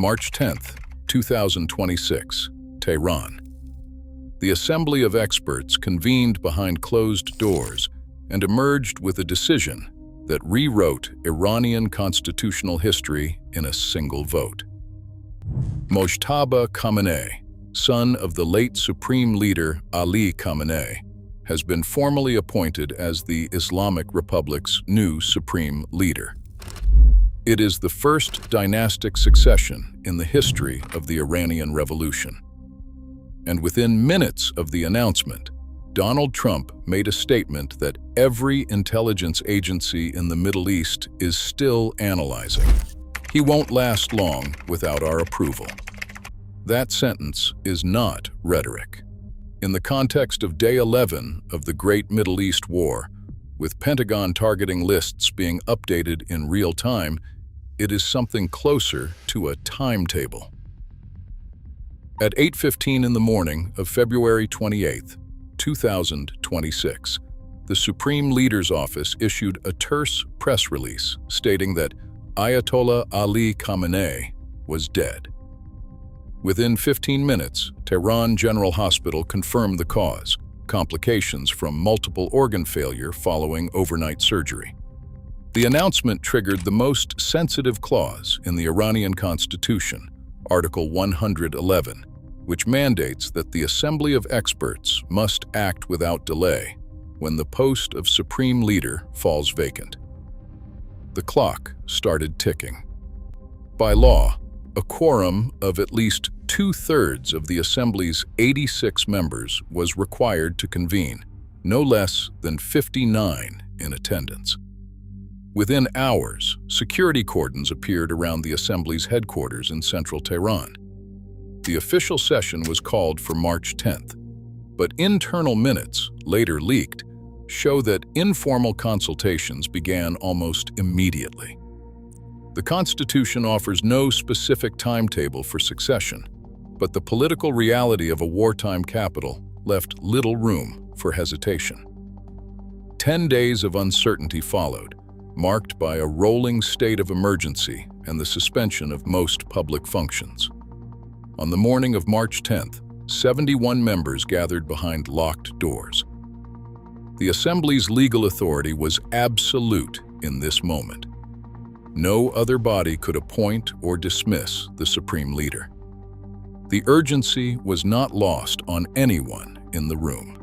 March 10, 2026, Tehran. The Assembly of Experts convened behind closed doors and emerged with a decision that rewrote Iranian constitutional history in a single vote. Mojtaba Khamenei, son of the late Supreme Leader Ali Khamenei, has been formally appointed as the Islamic Republic's new Supreme Leader. It is the first dynastic succession in the history of the Iranian Revolution. And within minutes of the announcement, Donald Trump made a statement that every intelligence agency in the Middle East is still analyzing. He won't last long without our approval. That sentence is not rhetoric. In the context of Day 11 of the Great Middle East War, with Pentagon targeting lists being updated in real time, it is something closer to a timetable. At 8:15 in the morning of February 28, 2026, the Supreme Leader's Office issued a terse press release stating that Ayatollah Ali Khamenei was dead. Within 15 minutes, Tehran General Hospital confirmed the cause, complications from multiple organ failure following overnight surgery. The announcement triggered the most sensitive clause in the Iranian Constitution, Article 111, which mandates that the Assembly of Experts must act without delay when the post of Supreme Leader falls vacant. The clock started ticking. By law, a quorum of at least 2/3 of the Assembly's 86 members was required to convene, no less than 59 in attendance. Within hours, security cordons appeared around the Assembly's headquarters in central Tehran. The official session was called for March 10th, but internal minutes, later leaked, show that informal consultations began almost immediately. The Constitution offers no specific timetable for succession, but the political reality of a wartime capital left little room for hesitation. 10 days of uncertainty followed, marked by a rolling state of emergency and the suspension of most public functions. On the morning of March 10th, 71 members gathered behind locked doors. The Assembly's legal authority was absolute in this moment. No other body could appoint or dismiss the Supreme Leader. The urgency was not lost on anyone in the room.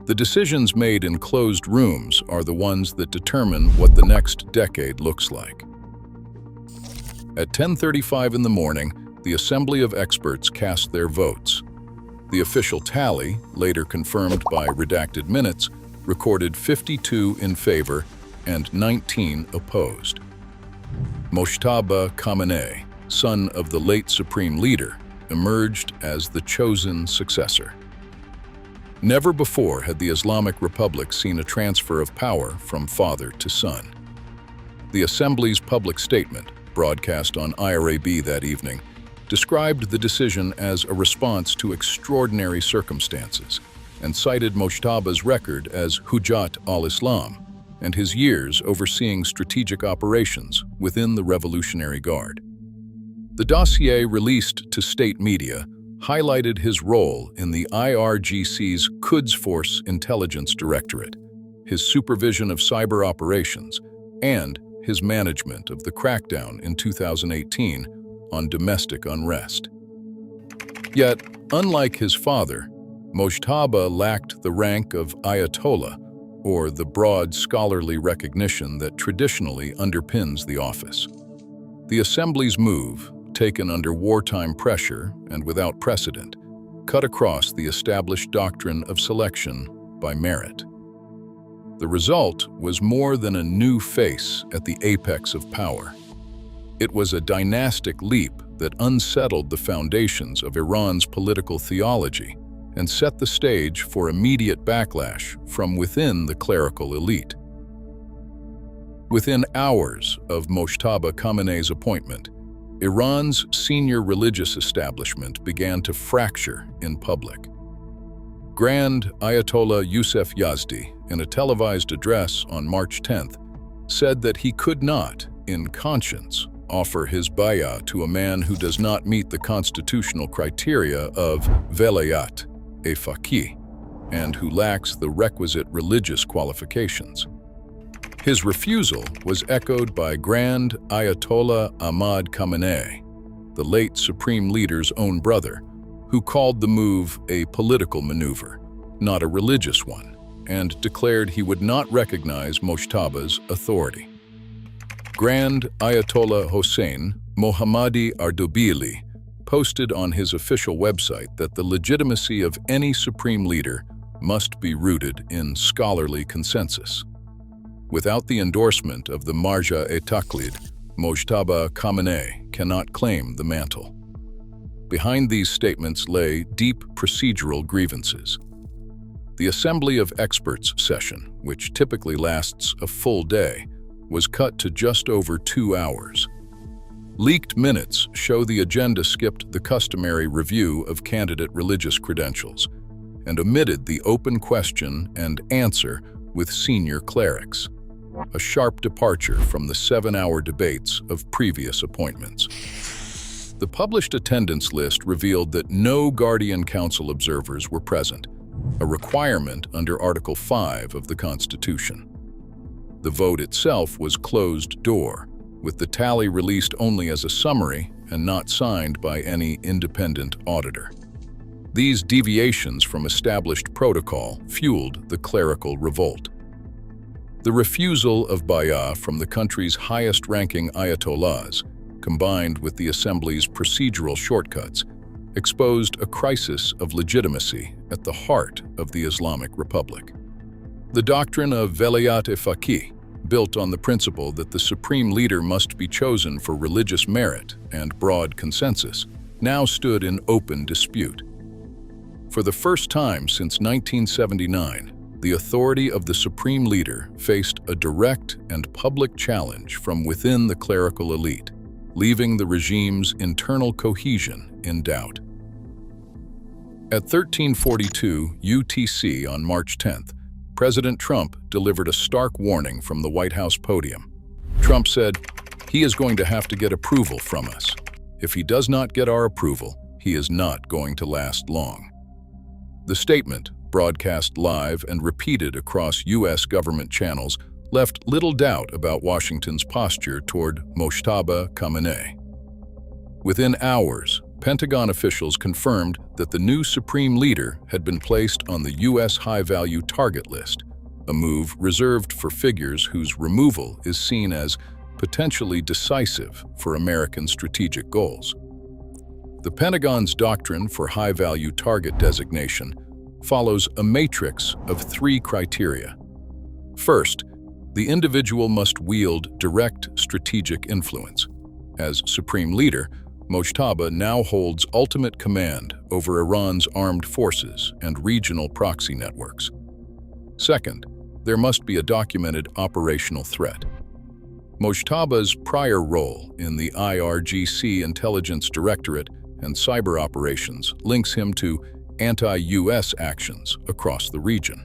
The decisions made in closed rooms are the ones that determine what the next decade looks like. At 10:35 in the morning, the Assembly of Experts cast their votes. The official tally, later confirmed by redacted minutes, recorded 52 in favor and 19 opposed. Mojtaba Khamenei, son of the late Supreme Leader, emerged as the chosen successor. Never before had the Islamic Republic seen a transfer of power from father to son. The Assembly's public statement, broadcast on IRAB that evening, described the decision as a response to extraordinary circumstances and cited Mojtaba's record as Hujjat al-Islam and his years overseeing strategic operations within the Revolutionary Guard. The dossier released to state media highlighted his role in the IRGC's Quds Force Intelligence Directorate, his supervision of cyber operations, and his management of the crackdown in 2018 on domestic unrest. Yet, unlike his father, Mojtaba lacked the rank of Ayatollah, or the broad scholarly recognition that traditionally underpins the office. The Assembly's move, taken under wartime pressure and without precedent, cut across the established doctrine of selection by merit. The result was more than a new face at the apex of power. It was a dynastic leap that unsettled the foundations of Iran's political theology and set the stage for immediate backlash from within the clerical elite. Within hours of Mojtaba Khamenei's appointment, Iran's senior religious establishment began to fracture in public. Grand Ayatollah Youssef Yazdi, in a televised address on March 10th, said that he could not, in conscience, offer his bay'ah to a man who does not meet the constitutional criteria of velayat, a faqih, and who lacks the requisite religious qualifications. His refusal was echoed by Grand Ayatollah Ahmad Khamenei, the late Supreme Leader's own brother, who called the move a political maneuver, not a religious one, and declared he would not recognize Mojtaba's authority. Grand Ayatollah Hossein Mohammadi Ardobili posted on his official website that the legitimacy of any supreme leader must be rooted in scholarly consensus. Without the endorsement of the Marja-e-Taqlid, Mojtaba Khamenei cannot claim the mantle. Behind these statements lay deep procedural grievances. The Assembly of Experts session, which typically lasts a full day, was cut to just over 2 hours. Leaked minutes show the agenda skipped the customary review of candidate religious credentials and omitted the open question and answer with senior clerics, a sharp departure from the 7-hour debates of previous appointments. The published attendance list revealed that no Guardian Council observers were present, a requirement under Article 5 of the Constitution. The vote itself was closed door, with the tally released only as a summary and not signed by any independent auditor. These deviations from established protocol fueled the clerical revolt. The refusal of bay'ah from the country's highest-ranking ayatollahs, combined with the Assembly's procedural shortcuts, exposed a crisis of legitimacy at the heart of the Islamic Republic. The doctrine of velayat-e-faqih, built on the principle that the supreme leader must be chosen for religious merit and broad consensus, now stood in open dispute. For the first time since 1979, the authority of the supreme leader faced a direct and public challenge from within the clerical elite, leaving the regime's internal cohesion in doubt. At 1342 UTC on March 10th, President Trump delivered a stark warning from the White House podium. Trump said, "He is going to have to get approval from us. If he does not get our approval, he is not going to last long." The statement, broadcast live and repeated across U.S. government channels, left little doubt about Washington's posture toward Mojtaba Khamenei. Within hours, Pentagon officials confirmed that the new supreme leader had been placed on the U.S. high-value target list, a move reserved for figures whose removal is seen as potentially decisive for American strategic goals. The Pentagon's doctrine for high-value target designation follows a matrix of 3 criteria. First, the individual must wield direct strategic influence. As supreme leader, Mojtaba now holds ultimate command over Iran's armed forces and regional proxy networks. Second, there must be a documented operational threat. Mojtaba's prior role in the IRGC Intelligence Directorate and cyber operations links him to anti-US actions across the region.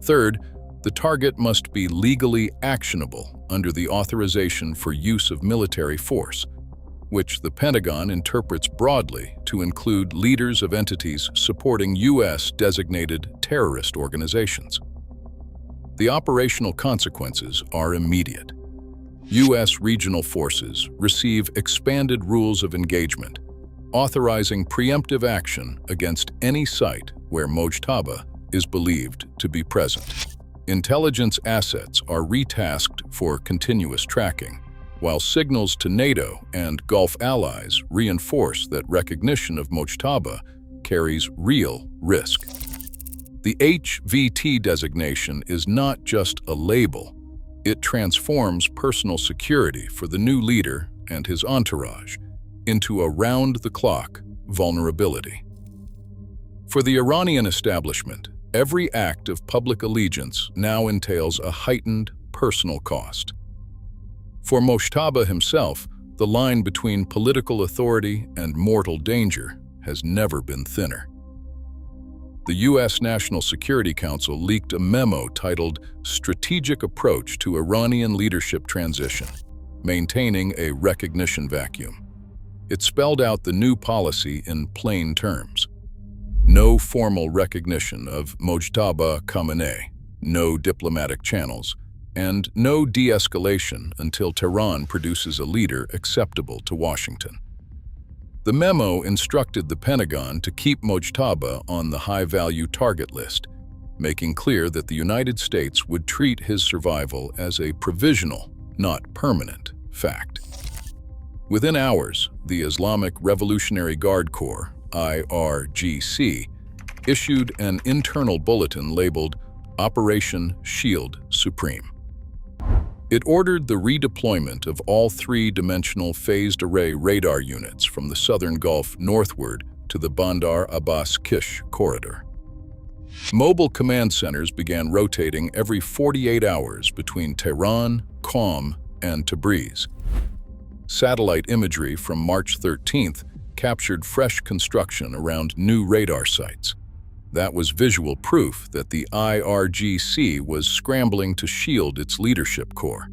Third, the target must be legally actionable under the authorization for use of military force, which the Pentagon interprets broadly to include leaders of entities supporting US-designated terrorist organizations. The operational consequences are immediate. US regional forces receive expanded rules of engagement, authorizing preemptive action against any site where Mojtaba is believed to be present. Intelligence assets are retasked for continuous tracking, while signals to NATO and Gulf allies reinforce that recognition of Mojtaba carries real risk. The HVT designation is not just a label. It transforms personal security for the new leader and his entourage into a round-the-clock vulnerability. For the Iranian establishment, every act of public allegiance now entails a heightened personal cost. For Mojtaba himself, the line between political authority and mortal danger has never been thinner. The U.S. National Security Council leaked a memo titled "Strategic Approach to Iranian Leadership Transition." maintaining a recognition vacuum. It spelled out the new policy in plain terms. No formal recognition of Mojtaba Khamenei, no diplomatic channels, and no de-escalation until Tehran produces a leader acceptable to Washington. The memo instructed the Pentagon to keep Mojtaba on the high-value target list, making clear that the United States would treat his survival as a provisional, not permanent, fact. Within hours, the Islamic Revolutionary Guard Corps, IRGC, issued an internal bulletin labeled Operation Shield Supreme. It ordered the redeployment of all three-dimensional phased array radar units from the southern Gulf northward to the Bandar Abbas Kish corridor. Mobile command centers began rotating every 48 hours between Tehran, Qom, and Tabriz. Satellite imagery from March 13th captured fresh construction around new radar sites. That was visual proof that the IRGC was scrambling to shield its leadership corps.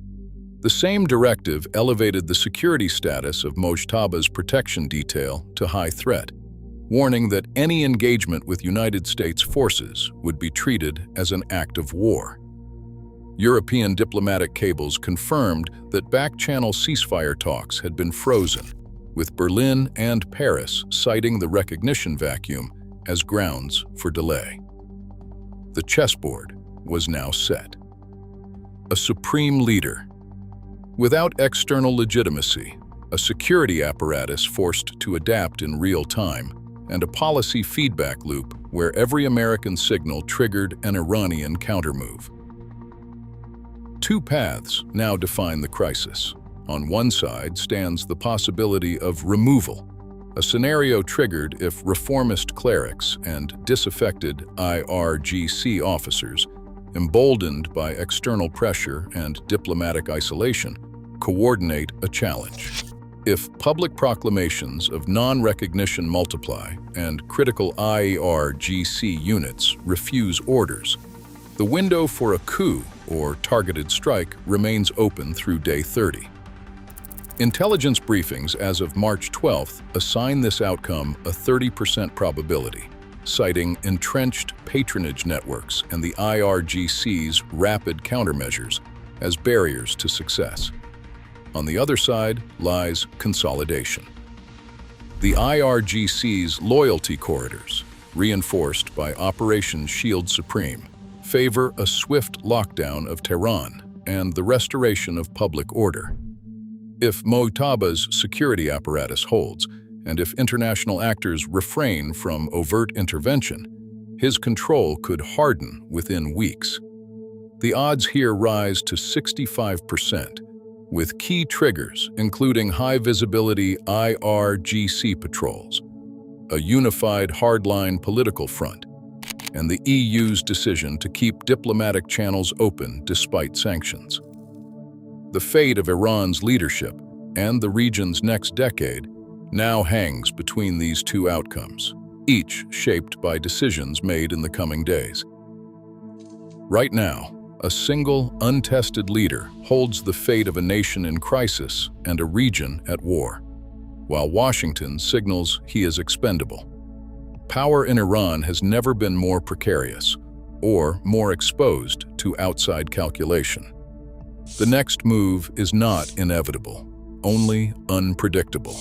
The same directive elevated the security status of Mojtaba's protection detail to high threat, warning that any engagement with United States forces would be treated as an act of war. European diplomatic cables confirmed that back-channel ceasefire talks had been frozen, with Berlin and Paris citing the recognition vacuum as grounds for delay. The chessboard was now set. A supreme leader. Without external legitimacy, a security apparatus forced to adapt in real time, and a policy feedback loop where every American signal triggered an Iranian countermove. Two paths now define the crisis. On one side stands the possibility of removal, a scenario triggered if reformist clerics and disaffected IRGC officers, emboldened by external pressure and diplomatic isolation, coordinate a challenge. If public proclamations of non-recognition multiply and critical IRGC units refuse orders, the window for a coup or targeted strike remains open through day 30. Intelligence briefings as of March 12th assign this outcome a 30% probability, citing entrenched patronage networks and the IRGC's rapid countermeasures as barriers to success. On the other side lies consolidation. The IRGC's loyalty corridors, reinforced by Operation Shield Supreme, favor a swift lockdown of Tehran and the restoration of public order. If Mojtaba's security apparatus holds, and if international actors refrain from overt intervention, his control could harden within weeks. The odds here rise to 65%, with key triggers including high-visibility IRGC patrols, a unified hardline political front, and the EU's decision to keep diplomatic channels open despite sanctions. The fate of Iran's leadership and the region's next decade now hangs between these two outcomes, each shaped by decisions made in the coming days. Right now, a single, untested leader holds the fate of a nation in crisis and a region at war, while Washington signals he is expendable. Power in Iran has never been more precarious or more exposed to outside calculation. The next move is not inevitable, only unpredictable.